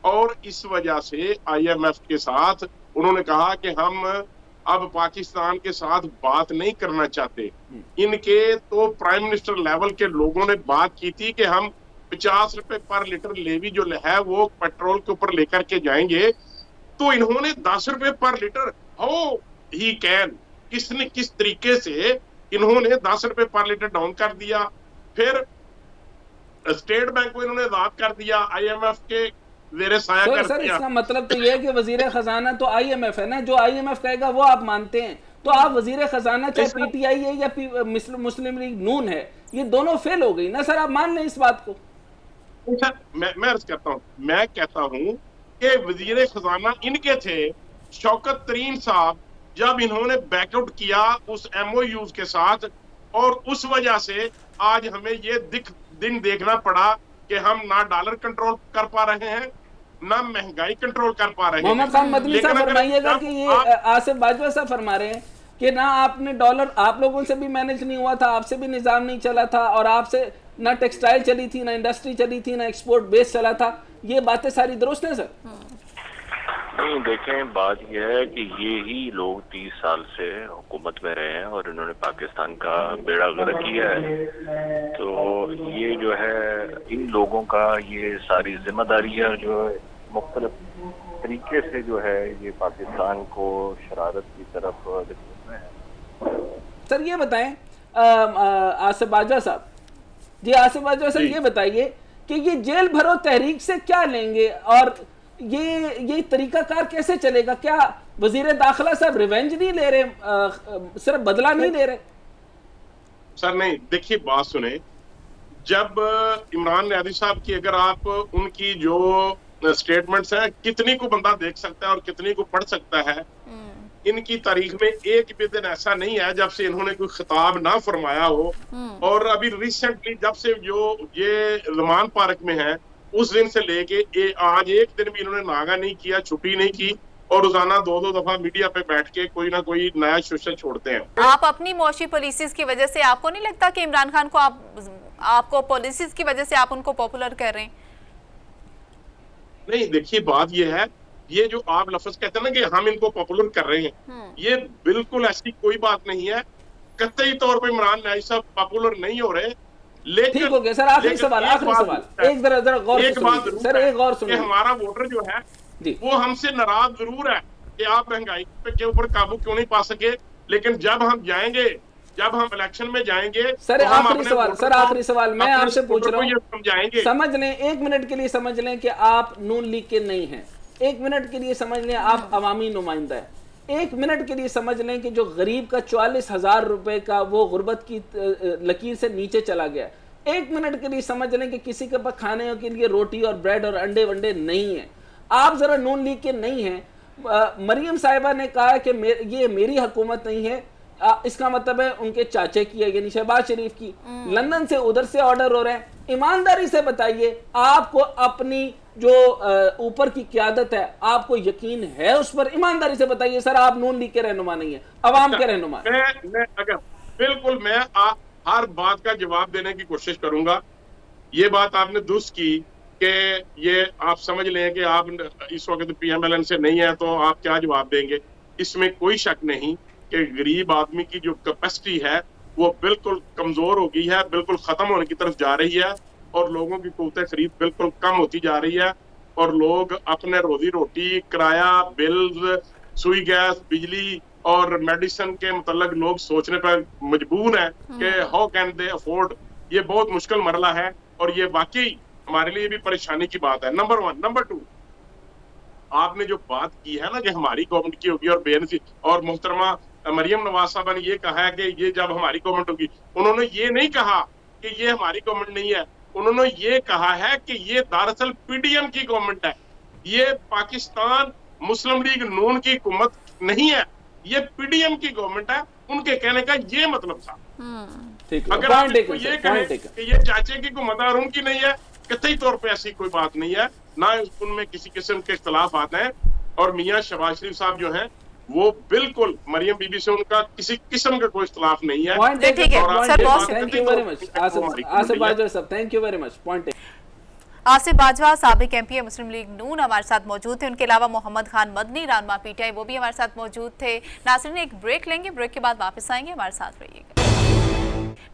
اور اس وجہ سے آئی ایم ایف کے ساتھ انہوں نے کہا کہ ہم اب پاکستان کے ساتھ بات نہیں کرنا چاہتے. ان کے تو پرائم منسٹر لیول کے لوگوں نے بات کی تھی کہ ہم 50 روپے پر لیٹر لیوی جو ہے وہ پیٹرول کے اوپر لے کر کے جائیں گے. تو انہوں نے 10 روپے پر لیٹر, ہاؤ ہی کین, کس طریقے سے انہوں نے 10 روپے پر لیٹر ڈاؤن کر دیا. پھر اسٹیٹ بینک کو انہوں نے آزاد کر دیا, آئی ایم ایف کے زیر سایہ کر دیا. سر اس کا مطلب تو یہ ہے کہ وزیر خزانہ تو آئی ایم ایف ہے نا, جو آئی ایم ایف کہے گا وہ آپ مانتے ہیں. تو آپ وزیر خزانہ چاہے پی ٹی آئی ہے یا مسلم لیگ نون ہے, یہ دونوں فیل ہو گئی نا سر, آپ مان لیں اس بات کو. میں عرض کرتا ہوں, میں کہتا ہوں کہ وزیر خزانہ ان کے تھے شوکت ترین صاحب, جب انہوں نے بیک آؤٹ کیا اس ایم او یوز کے ساتھ, اور اس وجہ سے آج ہمیں یہ دن دیکھنا پڑا کہ ہم نہ ڈالر کنٹرول کر پا رہے ہیں, نہ مہنگائی کنٹرول کر پا رہے ہیں. محمد خان مدنی صاحب فرمائیے گا کہ یہ آصف باجوہ صاحب فرما رہے ہیں کہ نہ آپ نے ڈالر, آپ لوگوں سے بھی مینج نہیں ہوا تھا, آپ سے بھی نظام نہیں چلا تھا, اور آپ سے نہ ٹیکسٹائل چلی تھی, نہ انڈسٹری چلی تھی, نہ ایکسپورٹ بیس چلا تھا. یہ باتیں ساری درست ہیں سر؟ نہیں, دیکھیں بات یہ ہے کہ یہی لوگ 30 سال سے حکومت میں رہے ہیں اور انہوں نے پاکستان کا بیڑا غرق کیا ہے. تو یہ جو ہے ان لوگوں کا یہ ساری ذمہ داریاں جو ہے مختلف طریقے سے جو ہے یہ پاکستان کو شرارت کی طرف دکھاتے ہیں. سر یہ بتائیں آصف باجوہ صاحب, جی آصف باجوہ صاحب یہ بتائیے کہ یہ جیل بھرو تحریک سے کیا لیں گے, اور یہ طریقہ کار کیسے چلے گا؟ کیا وزیر داخلہ صاحب ریونج نہیں لے رہے, صرف بدلہ نہیں لے رہے؟ سر نہیں, دیکھیے بات سنیں, جب عمران نیازی صاحب کی اگر آپ ان کی جو سٹیٹمنٹس ہیں, کتنی کو بندہ دیکھ سکتا ہے اور کتنی کو پڑھ سکتا ہے. ان کی تاریخ میں ایک بھی دن ایسا نہیں ہے جب سے انہوں نے کوئی خطاب نہ فرمایا ہو. اور ابھی ریسنٹلی جب سے جو یہ زمان پارک میں ہیں اس دن سے لے کے آج ایک دن بھی انہوں نے ناغہ نہیں کیا, چھٹی نہیں کی, اور روزانہ 2 دفعہ میڈیا پہ بیٹھ کے کوئی نہ کوئی نیا شوشن چھوڑتے ہیں. آپ اپنی معاشی پالیسیز کی وجہ سے, آپ کو نہیں لگتا کہ عمران خان کو آپ کو پالیسیز کی وجہ سے آپ ان کو پاپولر کر رہے ہیں؟ نہیں, دیکھیے بات یہ ہے, یہ جو آپ لفظ کہتے ہیں نا کہ ہم ان کو پاپولر کر رہے ہیں, یہ بالکل ایسی کوئی بات نہیں ہے. قطعی طور پہ عمران نیازی صاحب پاپولر نہیں ہو رہے. ٹھیک ہو گیا سر, آخری سوال, ایک ذرا غور سے سر, ایک غور سنیں. ہمارا ووٹر جو ہے وہ ہم سے ناراض ضرور ہے کہ آپ مہنگائی کے اوپر قابو کیوں نہیں پا سکے, لیکن جب ہم جائیں گے, جب ہم الیکشن میں جائیں گے, سر آخری سوال میں آپ سے پوچھ رہا ہوں, سمجھ لیں 1 منٹ کے لیے, سمجھ لیں کہ آپ نون لیگ کے نہیں ہیں, 1 منٹ کے لیے سمجھ لیں آپ عوامی نمائندہ ہیں, 1 منٹ کے لیے سمجھ لیں کہ جو غریب کا 44,000 روپے کا وہ غربت کی لکیر سے نیچے چلا گیا, 1 منٹ کے لیے سمجھ لیں کہ کسی کے پاس کھانے کے لیے روٹی اور بریڈ اور انڈے ونڈے نہیں ہیں. آپ ذرا نون لیگ کے نہیں ہیں, مریم صاحبہ نے کہا کہ یہ میری حکومت نہیں ہے، اس کا مطلب ہے ان کے چاچے کی ہے، یعنی شہباز شریف کی. لندن سے ادھر سے آرڈر ہو رہے ہیں. ایمانداری سے بتائیے، آپ کو اپنی جو اوپر کی قیادت ہے آپ کو یقین ہے اس پر؟ ایمانداری سے بتائیے سر، آپ نون لیگ کے رہنما نہیں ہیں، عوام کے رہنما ہیں. بالکل میں ہر بات کا جواب دینے کی کوشش کروں گا. یہ بات آپ نے درست کی کہ یہ آپ سمجھ لیں کہ آپ اس وقت پی ایم ایل این سے نہیں ہے تو آپ کیا جواب دیں گے. اس میں کوئی شک نہیں کہ غریب آدمی کی جو کیپیسٹی ہے وہ بالکل کمزور ہو گئی ہے، بالکل ختم ہونے کی طرف جا رہی ہے، اور لوگوں کی قوت خرید بالکل کم ہوتی جا رہی ہے، اور لوگ اپنے روزی روٹی، کرایہ، بلز، سوئی گیس، بجلی اور میڈیسن کے متعلق لوگ سوچنے پر مجبور ہیں کہ ہاؤ کین دے افورڈ. یہ بہت مشکل مرحلہ ہے اور یہ واقعی ہمارے لیے بھی پریشانی کی بات ہے. نمبر 1. نمبر 2، آپ نے جو بات کی ہے نا کہ ہماری گورنمنٹ کی ہوگی اور بے نصیب، اور محترمہ مریم نواز صاحبہ نے یہ کہا ہے کہ یہ جب ہماری گورنمنٹ ہوگی، انہوں نے یہ نہیں کہا کہ یہ ہماری گورنمنٹ نہیں ہے، انہوں نے یہ کہا ہے کہ یہ دراصل پی ڈی ایم کی گورنمنٹ ہے، یہ پاکستان مسلم لیگ نون کی حکومت نہیں ہے، یہ پی ڈی ایم کی گورنمنٹ ہے. ان کے کہنے کا یہ مطلب تھا. اگر آپ کو یہ کہیں کہ یہ چاچے کی حکومت ہے اور ان کی نہیں ہے، قطعی طور پہ ایسی کوئی بات نہیں ہے، نہ ان میں کسی قسم کے اختلاف آتے ہیں. اور میاں شہباز شریف صاحب جو ہیں وہ بالکل مریم بی بی سے ان کا کسی قسم کا کوئی اختلاف نہیں ہے. آصف باجوہ سابق ایم پی اے مسلم لیگ نون ہمارے ساتھ موجود تھے. ان کے علاوہ محمد خان مدنی رہنما پی ٹی آئی وہ بھی ہمارے ساتھ موجود تھے. ناظرین ایک بریک لیں گے، بریک کے بعد واپس آئیں گے، ہمارے ساتھ رہیے گا.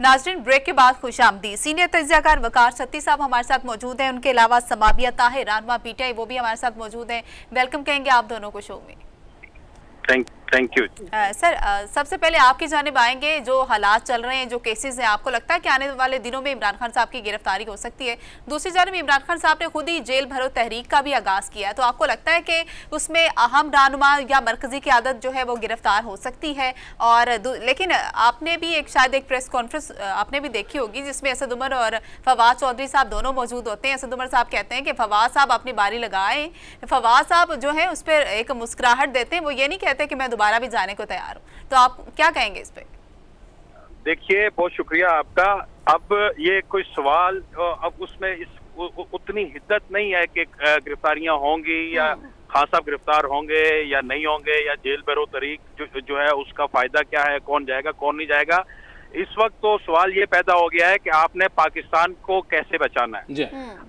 ناظرین بریک کے بعد خوش آمدید. سینئر تجزیہ کار وقار ستی صاحب ہمارے ساتھ موجود ہیں. ان کے علاوہ سمابیہ طاہر رہنما پی ٹی آئی وہ بھی ہمارے ساتھ موجود ہیں. ویلکم کہیں گے آپ دونوں کو شو میں. Thank you. سر سب سے پہلے آپ کی جانب آئیں گے، جو حالات چل رہے ہیں، جو کیسز ہیں، آپ کو لگتا ہے کہ آنے والے دنوں میں عمران خان صاحب کی گرفتاری ہو سکتی ہے؟ دوسری جانب عمران خان صاحب نے خود ہی جیل بھرو تحریک کا بھی آغاز کیا ہے، تو آپ کو لگتا ہے کہ اس میں اہم رہنما یا مرکزی قیادت جو ہے وہ گرفتار ہو سکتی ہے؟ اور لیکن آپ نے بھی شاید ایک پریس کانفرنس آپ نے بھی دیکھی ہوگی جس میں اسد عمر اور فواد چودھری صاحب دونوں موجود ہوتے ہیں. اسد عمر صاحب کہتے ہیں کہ فواد صاحب اپنی باری لگائیں. فواد صاحب جو ہے اس پہ ایک مسکراہٹ دیتے ہیں، وہ یہ نہیں کہتے کہ میں دوبارہ بھی جانے کو تیار ہوں. تو آپ کیا کہیں گے اس پہ؟ دیکھیے بہت شکریہ آپ کا. اب یہ کوئی سوال، اب اس میں اتنی حدت نہیں ہے کہ گرفتاریاں ہوں گی یا خان صاحب گرفتار ہوں گے یا نہیں ہوں گے، یا جیل بھرو طریق جو ہے اس کا فائدہ کیا ہے، کون جائے گا کون نہیں جائے گا. اس وقت تو سوال یہ پیدا ہو گیا ہے کہ آپ نے پاکستان کو کیسے بچانا ہے،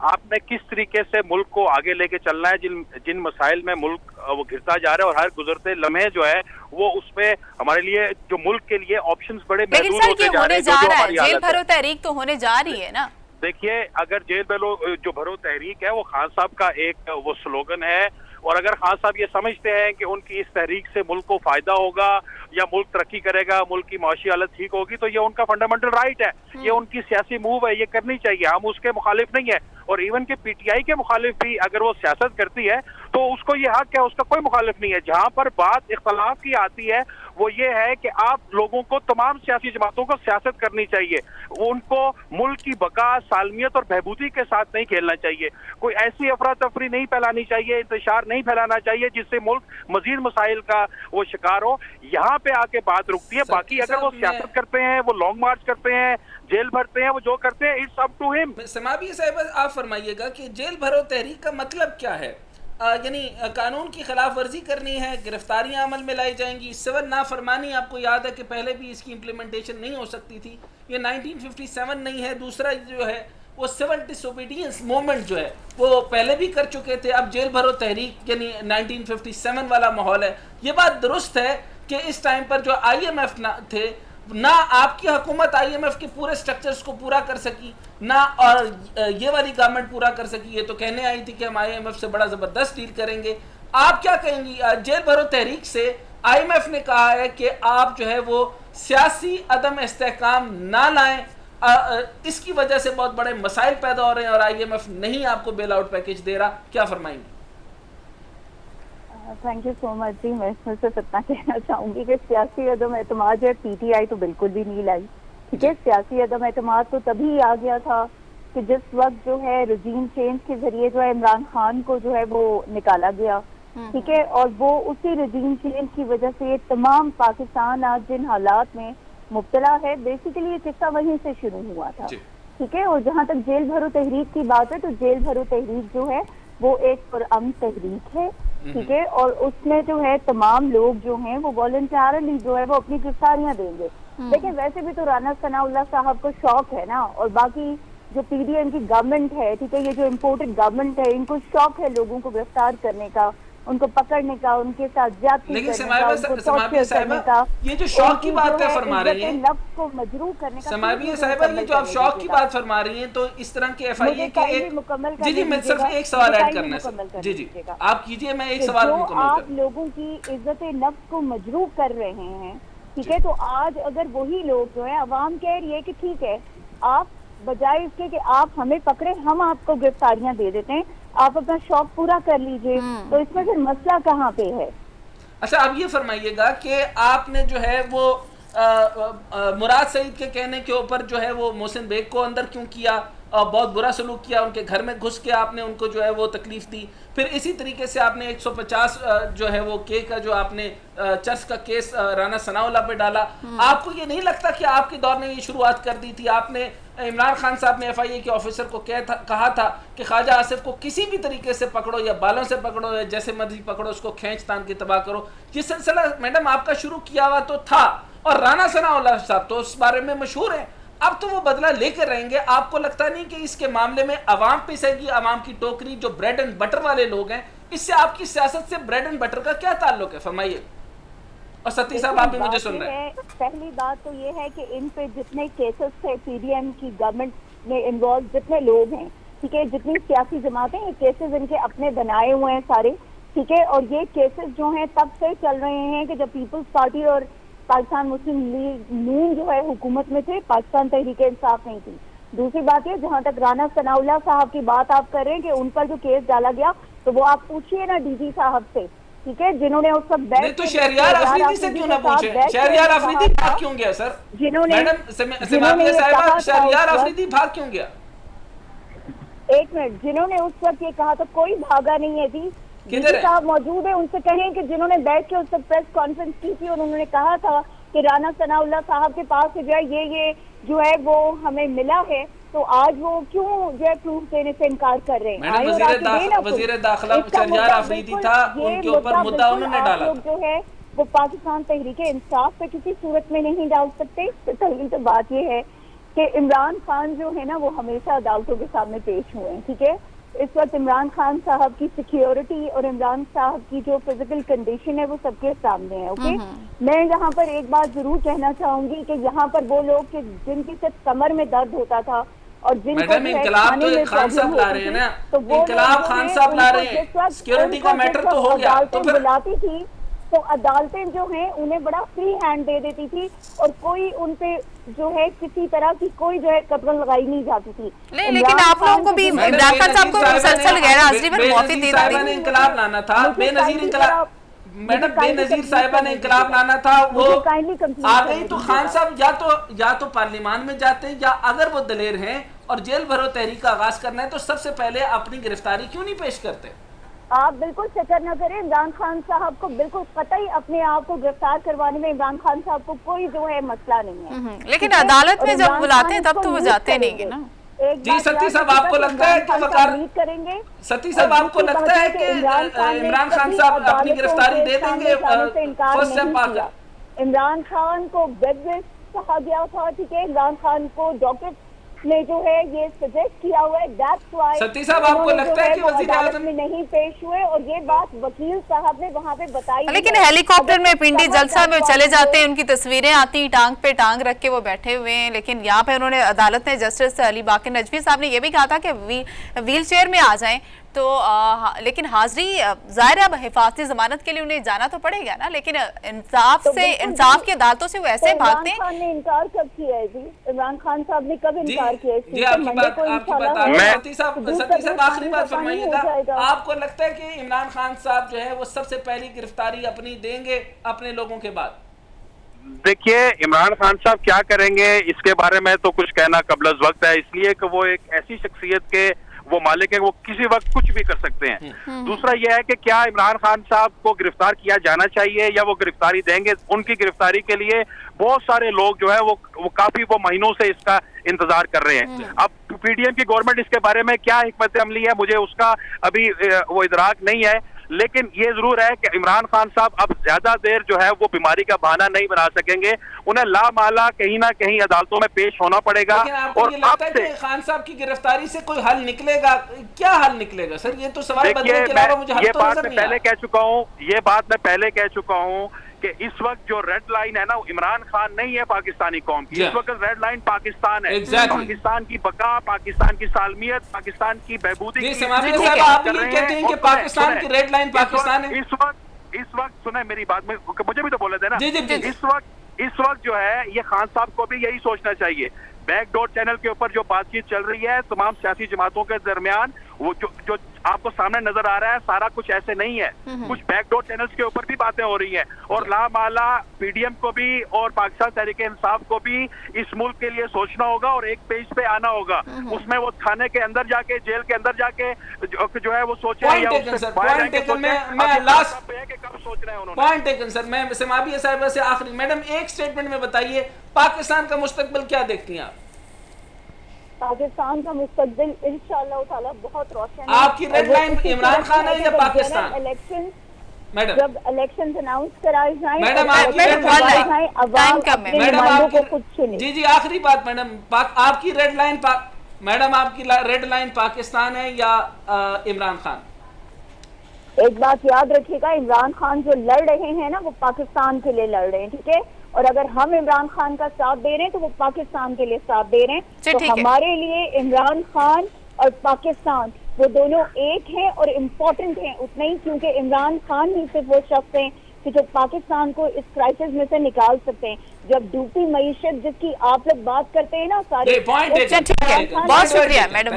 آپ نے کس طریقے سے ملک کو آگے لے کے چلنا ہے. جن مسائل میں ملک وہ گرتا جا رہا ہے اور ہر گزرتے لمحے جو ہے وہ اس پہ ہمارے لیے جو ملک کے لیے آپشنز بڑے محدود ہوتے جا رہے ہیں. جیل بھرو تحریک تو ہونے جا رہی ہے نا. دیکھیے اگر جیل بھرو تحریک ہے وہ خان صاحب کا ایک وہ سلوگن ہے، اور اگر خان صاحب یہ سمجھتے ہیں کہ ان کی اس تحریک سے ملک کو فائدہ ہوگا یا ملک ترقی کرے گا، ملک کی معاشی حالت ٹھیک ہوگی، تو یہ ان کا فنڈامنٹل رائٹ ہے، یہ ان کی سیاسی موو ہے، یہ کرنی چاہیے. ہم اس کے مخالف نہیں ہے، اور ایون کہ پی ٹی آئی کے مخالف بھی اگر وہ سیاست کرتی ہے تو اس کو یہ حق ہے، اس کا کوئی مخالف نہیں ہے. جہاں پر بات اختلاف کی آتی ہے وہ یہ ہے کہ آپ لوگوں کو، تمام سیاسی جماعتوں کو سیاست کرنی چاہیے، ان کو ملک کی بقا، سالمیت اور بہبودی کے ساتھ نہیں کھیلنا چاہیے. کوئی ایسی افراتفری نہیں پھیلانی چاہیے، انتشار نہیں پھیلانا چاہیے جس سے ملک مزید مسائل کا وہ شکار ہو. یہاں پہ آ کے بات رکتی ہے. باقی اگر وہ سیاست کرتے ہیں، وہ لانگ مارچ کرتے ہیں، جیل بھرتے ہیں، وہ جو کرتے ہیں اٹس اپ ٹو ہم. سمابی صاحب آپ فرمائیے گا کہ جیل بھرو تحریک کا مطلب کیا ہے؟ یعنی قانون کی خلاف ورزی کرنی ہے، گرفتاریاں عمل میں لائی جائیں گی، سول نافرمانی. آپ کو یاد ہے کہ پہلے بھی اس کی امپلیمنٹیشن نہیں ہو سکتی تھی، یہ 1957 نہیں ہے. دوسرا جو ہے وہ سول ڈس اوبیڈینس موومنٹ جو ہے وہ پہلے بھی کر چکے تھے. اب جیل بھرو تحریک یعنی 1957 والا ماحول ہے. یہ بات درست ہے کہ اس ٹائم پر جو آئی ایم ایف تھے، نہ آپ کی حکومت آئی ایم ایف کے پورے سٹرکچرز کو پورا کر سکی، نہ اور یہ والی گورنمنٹ پورا کر سکی. یہ تو کہنے آئی تھی کہ ہم آئی ایم ایف سے بڑا زبردست ڈیل کریں گے. آپ کیا کہیں گی؟ جیل بھرو تحریک سے آئی ایم ایف نے کہا ہے کہ آپ جو ہے وہ سیاسی عدم استحکام نہ لائیں، اس کی وجہ سے بہت بڑے مسائل پیدا ہو رہے ہیں اور آئی ایم ایف نہیں آپ کو بیل آؤٹ پیکج دے رہا. کیا فرمائیں گے؟ تھینک یو سو مچ جی. میں اس میں صرف اتنا کہنا چاہوں گی کہ سیاسی عدم اعتماد جو ہے پی ٹی آئی تو بالکل بھی نہیں لائی. ٹھیک ہے، سیاسی عدم اعتماد تو تبھی آ گیا تھا کہ جس وقت جو ہے رجیم چینج کے ذریعے جو ہے عمران خان کو جو ہے وہ نکالا گیا. ٹھیک ہے, اور وہ اسی رجیم چینج کی وجہ سے تمام پاکستان آج جن حالات میں مبتلا ہے, بیسیکلی یہ قصہ وہیں سے شروع ہوا تھا. ٹھیک ہے, اور جہاں تک جیل بھرو تحریک کی بات ہے تو جیل بھرو تحریک جو ہے وہ ایک پرامن تحریک ہے. ٹھیک ہے, اور اس میں جو ہے تمام لوگ جو ہیں وہ والنٹرلی جو ہے وہ اپنی گرفتاریاں دیں گے. لیکن ویسے بھی تو رانا ثناء اللہ صاحب کو شوق ہے نا, اور باقی جو پی ڈی ایم کی گورنمنٹ ہے, ٹھیک ہے, یہ جو امپورٹڈ گورنمنٹ ہے, ان کو شوق ہے لوگوں کو گرفتار کرنے کا, ان کو پکڑنے کا, ان کے ساتھ زیادتی کرنے کا, ان کو ٹارچر کرنے کا. یہ جو شوق کی بات فرما رہی ہیں, نفس کو مجروح کرنے کا, سماویہ صاحبہ, یہ جو آپ شوق کی بات فرما رہی ہیں, تو اس طرح کے ایف آئی اے کے ایک جی میں صرف ایک سوال ایڈ کرنا ہے. جی آپ کیجئے, میں ایک سوال مکمل کروں. آپ لوگوں کی عزت نفس کو مجروح کر رہے ہیں, ٹھیک ہے, تو آج اگر وہی لوگ جو ہے عوام کہہ رہی ہے کہ ٹھیک ہے, آپ بجائے اس کے کہ آپ ہمیں پکڑے, ہم آپ کو گرفتاریاں دے دیتے ہیں, آپ اپنا شوق پورا کر لیجئے, تو اس میں پھر مسئلہ کہاں پہ ہے؟ اچھا, اب یہ فرمائیے گا کہ آپ نے جو ہے وہ مراد سعید کے کہنے کے اوپر جو ہے وہ محسن بیگ کو اندر کیوں کیا, بہت برا سلوک کیا, ان کے گھر میں گھس کے آپ نے ان کو جو ہے وہ تکلیف دی. پھر اسی طریقے سے آپ نے 150 جو ہے وہ کے کا جو آپ نے چرس کا کیس رانا ثناء اللہ پہ ڈالا. آپ کو یہ نہیں لگتا کہ آپ کے دور نے یہ شروعات کر دی تھی؟ آپ نے عمران خان صاحب نے ایف آئی اے کے آفیسر کو کہا تھا کہ خواجہ آصف کو کسی بھی طریقے سے پکڑو, یا بالوں سے پکڑو, یا جیسے مرضی پکڑو, اس کو کھینچ تان کے تباہ کرو. یہ سلسلہ میڈم آپ کا شروع کیا ہوا تو تھا, اور رانا ثناء اللہ صاحب تو اس بارے میں مشہور ہیں, اب تو وہ بدلہ لے کر رہیں گے. آپ کو لگتا نہیں کہ اس کے معاملے میں عوام پیسے گی, عوام کی ٹوکری, جو بریڈ اینڈ بٹر والے لوگ ہیں, اس سے آپ کی سیاست سے بریڈ اینڈ بٹر کا کیا تعلق ہے؟ فرمائیے. اور ستی صاحب آپ بھی مجھے سن رہے ہیں. پہلی بات تو یہ ہے کہ ان پہ جتنے کیسز تھے پی ڈی ایم کی گورنمنٹ میں انوالو جتنے لوگ ہیں, ٹھیک ہے, جتنی سیاسی جماعتیں, یہ کیسز ان کے اپنے بنائے ہوئے ہیں سارے, ٹھیک ہے, اور یہ کیسز جو ہیں تب سے چل رہے ہیں کہ جب پیپلز پارٹی اور پاکستان مسلم لیگ نون جو ہے حکومت میں تھے, پاکستان تحریک انصاف نہیں تھی. دوسری بات یہ, جہاں تک رانا ثناء اللہ صاحب کی بات آپ کر رہے ہیں کہ ان پر جو کیس ڈالا گیا, تو وہ آپ پوچھیے نا ڈی جی صاحب سے, ٹھیک ہے, جنہوں نے اس وقت نہیں تو شہریار آفریدی سے کیوں نہ پوچھیں؟ شہریار آفریدی بھاگ کیوں گیا سر؟ جنہوں نے سماویہ صاحبہ, شہریار آفریدی بھاگ کیوں گیا؟ ایک منٹ, جنہوں نے اس وقت یہ کہا تو کوئی بھاگا نہیں ہے جی. صاحب موجود ہے, ان سے کہیں کہ جنہوں نے بیٹھ کے اس وقت پریس کانفرنس کی تھی, اور انہوں نے کہا تھا کہ رانا ثناء اللہ صاحب کے پاس سے جو ہے یہ جو ہے وہ ہمیں ملا ہے, تو آج وہ کیوں جو ہے پروف دینے سے انکار کر رہے ہیں؟ وزیر داخلہ شہریار آفریدی تھا, ان کے اوپر مدعا انہوں نے ڈالا. جو ہے وہ پاکستان تحریک انصاف پہ کسی صورت میں نہیں ڈال سکتے. تو بات یہ ہے کہ عمران خان جو ہے نا وہ ہمیشہ عدالتوں کے سامنے پیش ہوئے ہیں, ٹھیک ہے. اس وقت عمران خان صاحب کی سیکیورٹی اور عمران صاحب کی جو فزیکل کنڈیشن ہے وہ سب کے سامنے ہے. اوکے, میں یہاں پر ایک بات ضرور کہنا چاہوں گی کہ یہاں پر وہ لوگ کہ جن کی صرف کمر میں درد ہوتا تھا, اور جن کو انقلاب تو خان صاحب لا رہے ہیں نا, انقلاب خان صاحب لا رہے ہیں, سیکیورٹی کا میٹر تو ہو گیا. تو پھر بلاتی تھی تو عدالتیں جو ہیں انہیں بڑا فری ہینڈ دے دیتی تھی, اور کوئی ان پہ جو ہے کسی طرح کی کوئی جو ہے قدغن لگائی نہیں جاتی تھی. لیکن آپ لوگوں کو بھی عمران خان صاحب کو مسلسل غیر حاضری پر معافی دے صاحبہ نے انقلاب لانا تھا, بے نظیر انقلاب, میڈم بے نظیر صاحبہ نے انقلاب لانا تھا, وہ آ گئی. تو خان صاحب یا تو پارلیمان میں جاتے, یا اگر وہ دلیر ہیں اور جیل بھرو تحریک کا آغاز کرنا ہے تو سب سے پہلے اپنی گرفتاری کیوں نہیں پیش کرتے؟ آپ بالکل فکر نہ کریں, عمران خان صاحب کو بالکل قطعی اپنے آپ کو گرفتار کروانے میں عمران خان صاحب کو کوئی جو ہے مسئلہ نہیں ہے. لیکن عدالت میں جب بلاتے ہیں تب تو وہ جاتے نہیں گے نا. جی ستی صاحب, آپ کو لگتا ہے کہ وقار ستی صاحب آپ کو لگتا ہے کہ عمران خان صاحب اپنی گرفتاری دے دیں گے فرسٹ اسٹیپ آ کر؟ عمران خان کو بیڈ ریسٹ کہا گیا تھا, ٹھیک ہے, عمران خان کو ڈاکٹر نے جو ہے یہ سجیسٹ کیا ہوا ہے, دیٹس وائی ستی صاحب آپ کو لگتا ہے کہ وزیر اعظم میں نہیں پیش ہوئے, اور یہ بات وکیل صاحب نے وہاں پہ بتائی. لیکن ہیلی کاپٹر میں پنڈی جلسہ میں چلے جاتے ہیں, ان کی تصویریں آتی ہیں, ٹانگ پہ ٹانگ رکھ کے وہ بیٹھے ہوئے ہیں, لیکن یہاں پہ انہوں نے عدالت نے جسٹس علی باقر نجوی صاحب نے یہ بھی کہا تھا کہ ویل چیئر میں آ جائیں. تو لیکن حاضری ظاہر ہے اب حفاظتی ضمانت کے لیے انہیں جانا تو پڑے گا نا, لیکن انصاف کی عدالتوں سے وہ ایسے بھاگتے ہیں. عمران خان نے انکار کب کیا ہے جی؟ عمران خان صاحب نے کب انکار کیا ہے؟ جی آپ کی بات, ستی صاحب آخری بات فرمائیے گا, آپ کو لگتا ہے کہ عمران خان صاحب جو ہے وہ سب سے پہلی گرفتاری اپنی دیں گے اپنے لوگوں کے بعد؟ دیکھیے عمران خان صاحب کیا کریں گے اس کے بارے میں تو کچھ کہنا قبل از وقت ہے, اس لیے کہ وہ ایک ایسی شخصیت کے وہ مالک ہیں, وہ کسی وقت کچھ بھی کر سکتے ہیں. دوسرا یہ ہے کہ کیا عمران خان صاحب کو گرفتار کیا جانا چاہیے یا وہ گرفتاری دیں گے؟ ان کی گرفتاری کے لیے بہت سارے لوگ جو ہے وہ کافی وہ مہینوں سے اس کا انتظار کر رہے ہیں. اب پی ڈی ایم کی گورنمنٹ اس کے بارے میں کیا حکمت عملی ہے مجھے اس کا ابھی وہ ادراک نہیں ہے, لیکن یہ ضرور ہے کہ عمران خان صاحب اب زیادہ دیر جو ہے وہ بیماری کا بہانہ نہیں بنا سکیں گے, انہیں لامالا کہیں نہ کہیں عدالتوں میں پیش ہونا پڑے گا. اور یہ لگتا ہے کہ خان صاحب کی گرفتاری سے کوئی حل نکلے گا؟ کیا حل نکلے گا سر؟ یہ تو سوال بدلنے کے علاوہ مجھے حل تو نظر نہیں آیا. یہ بات میں پہلے کہہ چکا ہوں کہ اس وقت جو ریڈ لائن ہے نا, عمران خان نہیں ہے پاکستانی قوم کی, اس وقت ریڈ لائن پاکستان ہے. پاکستان کی بقا, پاکستان کی سالمیت, پاکستان کی بہبودی آپ یہ کہتے ہیں کہ پاکستان کی ریڈ لائن پاکستان ہے. اس وقت سنیں میری بات, میں مجھے بھی تو بولے تھے نا, اس وقت جو ہے یہ خان صاحب کو بھی یہی سوچنا چاہیے. بیک ڈور چینل کے اوپر جو بات چیت چل رہی ہے تمام سیاسی جماعتوں کے درمیان, وہ جو آپ کو سامنے نظر آ رہا ہے سارا کچھ ایسے نہیں ہے. کچھ بیک ڈور چینلز کے اوپر بھی باتیں ہو رہی ہیں, اور لامالا پی ڈی ایم کو بھی اور پاکستان تحریک انصاف کو بھی اس ملک کے لیے سوچنا ہوگا اور ایک پیج پہ آنا ہوگا. اس میں وہ تھانے کے اندر جا کے, جیل کے اندر جا کے جو ہے وہ سوچیں, سمابیہ صاحبہ سے آخری, میڈم ایک سٹیٹمنٹ میں بتائیے پاکستان کا مستقبل کیا دیکھتی ہیں آپ؟ پاکستان کا مستقبل انشاءاللہ تعالی بہت روشن ہے. آپ کی ریڈ لائن عمران خان ہے یا پاکستان؟ جب الیکشنز اناؤنس کرائے جائیں, میڈم آپ کی نمائندوں کو خود چنیں. جی آخری بات میڈم, آپ کی ریڈ لائن میڈم آپ کی ریڈ لائن پاکستان ہے یا عمران خان؟ ایک بات یاد رکھیے گا, عمران خان جو لڑ رہے ہیں نا وہ پاکستان کے لیے لڑ رہے ہیں, ٹھیک ہے, اور اگر ہم عمران خان کا ساتھ دے رہے ہیں تو وہ پاکستان کے لیے ساتھ دے رہے ہیں. تو ہمارے لیے عمران خان اور پاکستان وہ دونوں ایک ہیں اور امپورٹنٹ ہیں اتنا ہی, کیونکہ عمران خان ہی صرف وہ شخص ہیں کہ جو پاکستان کو اس کرائسس میں سے نکال سکتے ہیں. جب ڈوبتی معیشت جس کی آپ لوگ بات کرتے ہیں نا سارے, بہت شکریہ میڈم.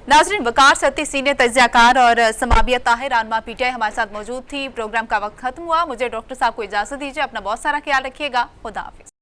ناظرین, وقار ستی سینئر تجزیہ کار اور سمابیہ طاہر رہنما پی ٹی آئی ہمارے ساتھ موجود تھی. پروگرام کا وقت ختم ہوا, مجھے ڈاکٹر صاحب کو اجازت دیجیے. اپنا بہت سارا خیال رکھیے گا. خدا حافظ.